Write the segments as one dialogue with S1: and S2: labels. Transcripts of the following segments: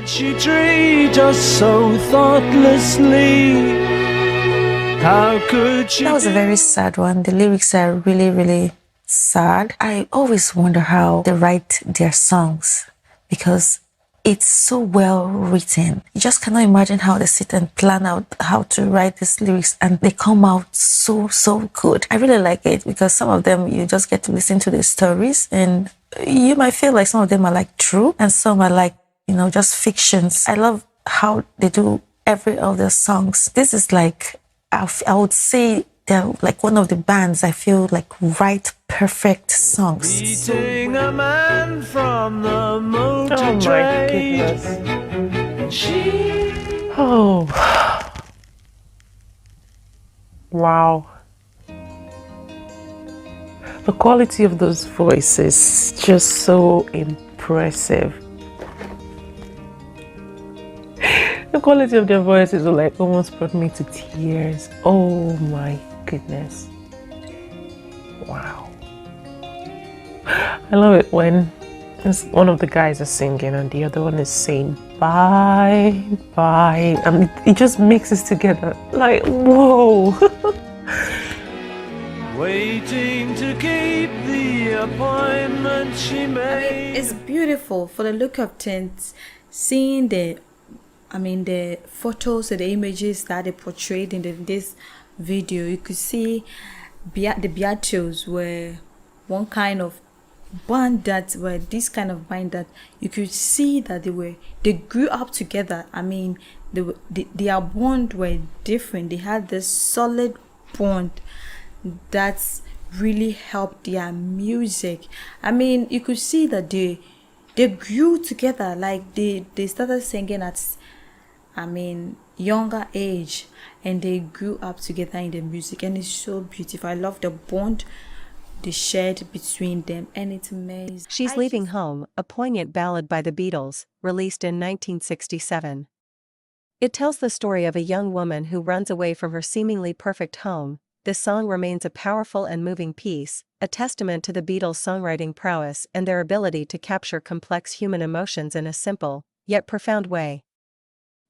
S1: could she treat us so thoughtlessly? How could she?
S2: That was a very sad one. The lyrics are really, really sad. I always wonder how they write their songs because it's so well written. You just cannot imagine how they sit and plan out how to write these lyrics and they come out so, so good. I really like it because some of them you just get to listen to the stories and you might feel like some of them are like true and some are like, just fictions. I love how they do every of their songs. This is like, I would say they're like one of the bands I feel like write perfect songs.
S1: Beating a man from the motor
S3: Oh my
S1: trade.
S3: goodness.
S1: She
S3: Oh. Wow. The quality of those voices, just so impressive. The quality of their voices like almost brought me to tears. Oh my goodness. Wow. I love it when one of the guys is singing and the other one is saying bye, bye. And it just mixes together. Like, whoa.
S1: waiting to keep the appointment she made.
S4: It's beautiful for the look of things, seeing the photos and the images that they portrayed in this video. You could see the Beatles were one kind of band that were this kind of band that you could see that they grew up together. Their bond were different. They had this solid bond that's really helped their music. You could see that they grew together. Like they started singing at younger age and they grew up together in the music, and it's so beautiful. I love the bond they shared between them, and it's amazing.
S5: She's Leaving Home, a poignant ballad by the Beatles, released in 1967. It tells the story of a young woman who runs away from her seemingly perfect home. This song remains a powerful and moving piece, a testament to the Beatles' songwriting prowess and their ability to capture complex human emotions in a simple, yet profound way.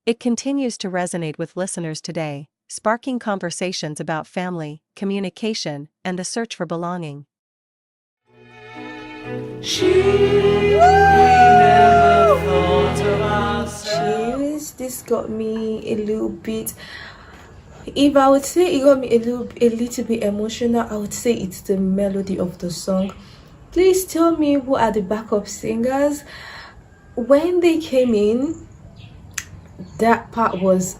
S5: It continues to resonate with listeners today, sparking conversations about family, communication, and the search for belonging.
S6: Cheers. This got me a little bit. If I would say it got me a little bit emotional, I would say it's the melody of the song. Please tell me who are the backup singers. When they came in, that part was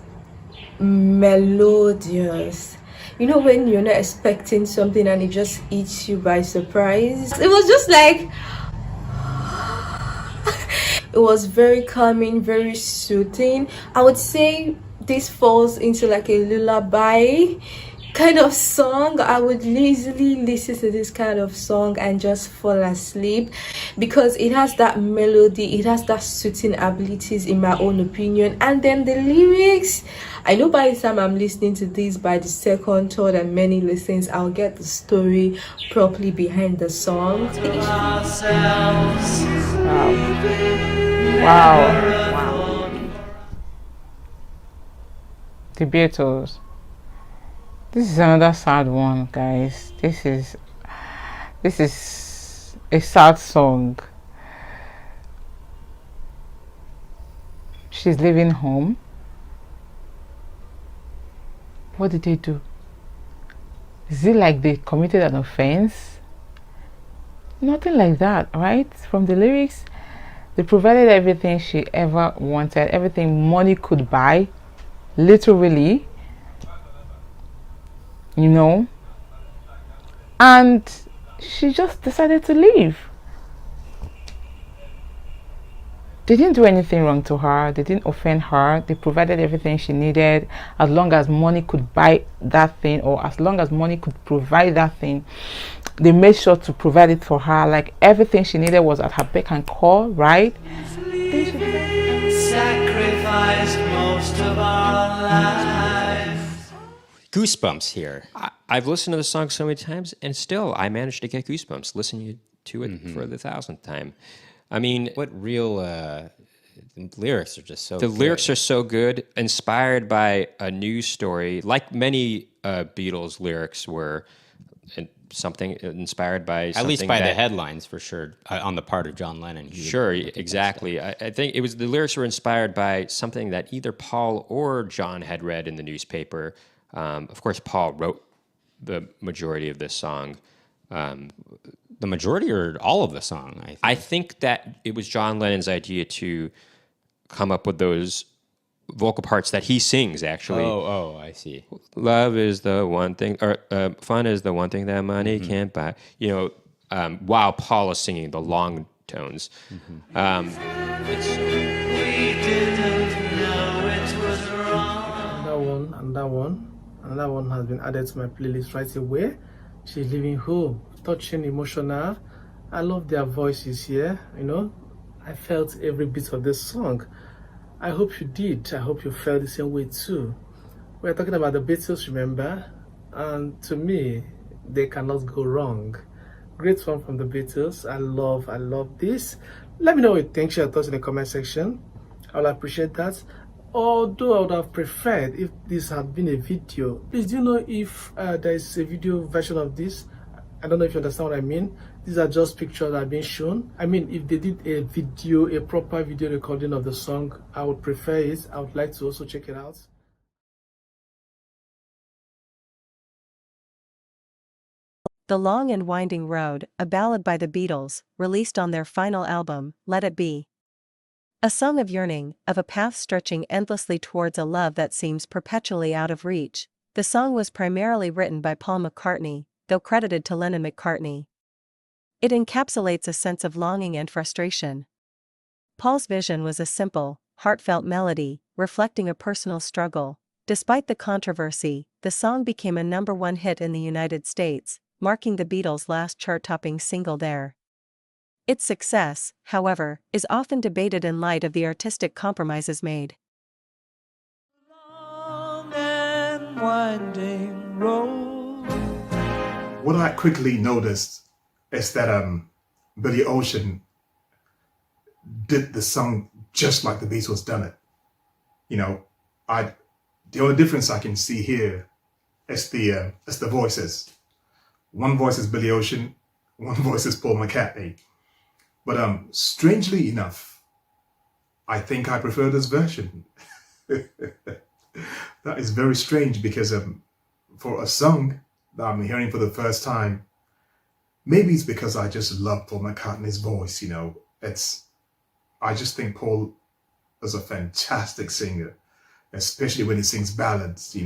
S6: melodious. You know when you're not expecting something and it just eats you by surprise? It was just like it was very calming, very soothing. I would say this falls into like a lullaby kind of song. I would easily listen to this kind of song and just fall asleep because it has that melody, it has that soothing abilities in my own opinion. And then the lyrics, I know by the time I'm listening to this, by the second, third and many listens, I'll get the story properly behind the song.
S3: Wow. The Beatles. This is another sad one, guys. This is a sad song. She's leaving home. What did they do? Is it like they committed an offense? Nothing like that, right? From the lyrics, they provided everything she ever wanted, everything money could buy, literally, and she just decided to leave. They didn't do anything wrong to her, they didn't offend her, they provided everything she needed. As long as money could buy that thing, or as long as money could provide that thing, they made sure to provide it for her. Like everything she needed was at her beck and call, right?
S1: Sacrificed most of our lives.
S7: Goosebumps here. I've listened to the song so many times, and still I managed to get goosebumps listening to it for the 1000th time. I mean, what real
S8: The lyrics are just so
S7: The
S8: good.
S7: lyrics are so good, inspired by a news story, like many Beatles lyrics were. Something inspired by
S8: At
S7: something
S8: least by the
S7: that,
S8: headlines, for sure, on the part of John Lennon.
S7: Sure, exactly. I think it was the lyrics were inspired by something that either Paul or John had read in the newspaper. Of course, Paul wrote the majority of this song.
S8: The majority or all of the song, I think.
S7: I think that it was John Lennon's idea to come up with those vocal parts that he sings, actually.
S8: Oh, I see.
S7: Love is the one thing, or fun is the one thing that money can't buy. While Paul is singing the long tones.
S9: Another one has been added to my playlist right away. She's Leaving Home, touching, emotional. I love their voices here. I felt every bit of this song. I hope you did. I hope you felt the same way too. We're talking about the Beatles, remember? And to me, they cannot go wrong. Great one from the Beatles. I love this. Let me know what you think. Share your thoughts in the comment section. I'll appreciate that. Although I would have preferred if this had been a video. Please, do you know if there is a video version of this? I don't know if you understand what I mean. These are just pictures that are being shown. I mean, if they did a video, a proper video recording of the song, I would prefer it. I would like to also check it out.
S5: The Long and Winding Road, a ballad by the Beatles, released on their final album, Let It Be. A song of yearning, of a path stretching endlessly towards a love that seems perpetually out of reach. The song was primarily written by Paul McCartney, though credited to Lennon-McCartney. It encapsulates a sense of longing and frustration. Paul's vision was a simple, heartfelt melody, reflecting a personal struggle. Despite the controversy, the song became a #1 hit in the United States, marking the Beatles' last chart-topping single there. Its success, however, is often debated in light of the artistic compromises made.
S1: Long and winding road.
S10: What I quickly noticed is that Billy Ocean did the song just like the Beatles done it. The only difference I can see here is the voices. One voice is Billy Ocean, one voice is Paul McCartney. But strangely enough, I think I prefer this version. That is very strange because for a song that I'm hearing for the first time, maybe it's because I just love Paul McCartney's voice. I just think Paul is a fantastic singer, especially when he sings ballads.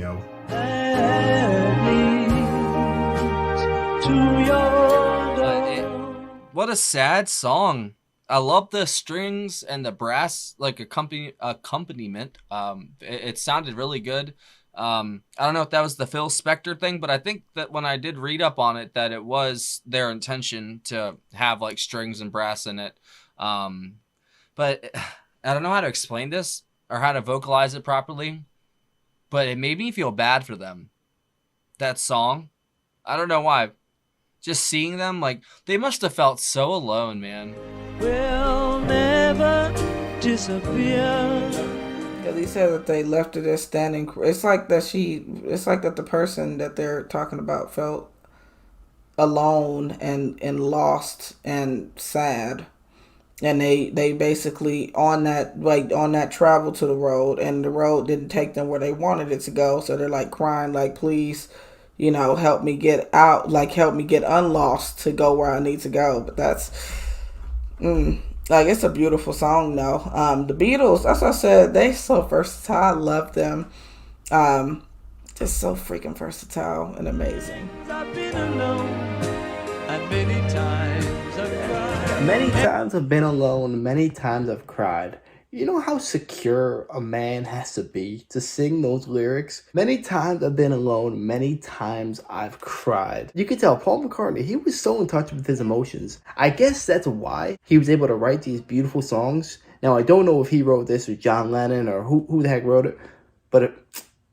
S11: What a sad song. I love the strings and the brass accompaniment. It sounded really good. I don't know if that was the Phil Spector thing, but I think that when I did read up on it, that it was their intention to have like strings and brass in it. But I don't know how to explain this or how to vocalize it properly, but it made me feel bad for them. That song. I don't know why. Just seeing them, like, they must have felt so alone, man.
S1: Will never disappear.
S12: Yeah, they said that they left it as standing. It's like that the person that they're talking about felt alone and lost and sad. And they basically on that travel to the road, and the road didn't take them where they wanted it to go. So they're like crying, like, please, help me get out, like help me get unlost to go where I need to go. But that's it's a beautiful song though. The Beatles, as I said, they so versatile. I love them. Just so freaking versatile and amazing.
S1: I've been alone, and many times I've cried.
S13: Many times I've been alone, many times I've cried. You know how secure a man has to be to sing those lyrics? Many times I've been alone, many times I've cried. You can tell Paul McCartney, he was so in touch with his emotions. I guess that's why he was able to write these beautiful songs. Now, I don't know if he wrote this with John Lennon or who the heck wrote it, but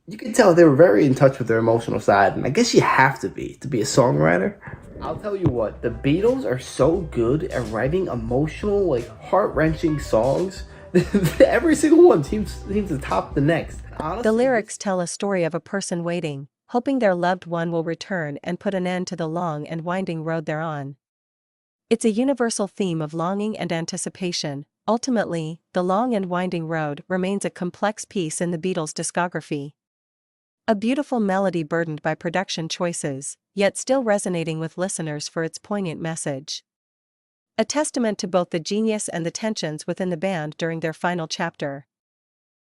S13: you can tell they were very in touch with their emotional side, and I guess you have to be a songwriter. I'll tell you what, the Beatles are so good at writing emotional, like heart-wrenching songs Every single one seems to top the next. Honestly,
S5: The lyrics tell a story of a person waiting, hoping their loved one will return and put an end to the long and winding road they're on. It's a universal theme of longing and anticipation. Ultimately, the long and winding road remains a complex piece in the Beatles' discography. A beautiful melody burdened by production choices, yet still resonating with listeners for its poignant message. A testament to both the genius and the tensions within the band during their final chapter.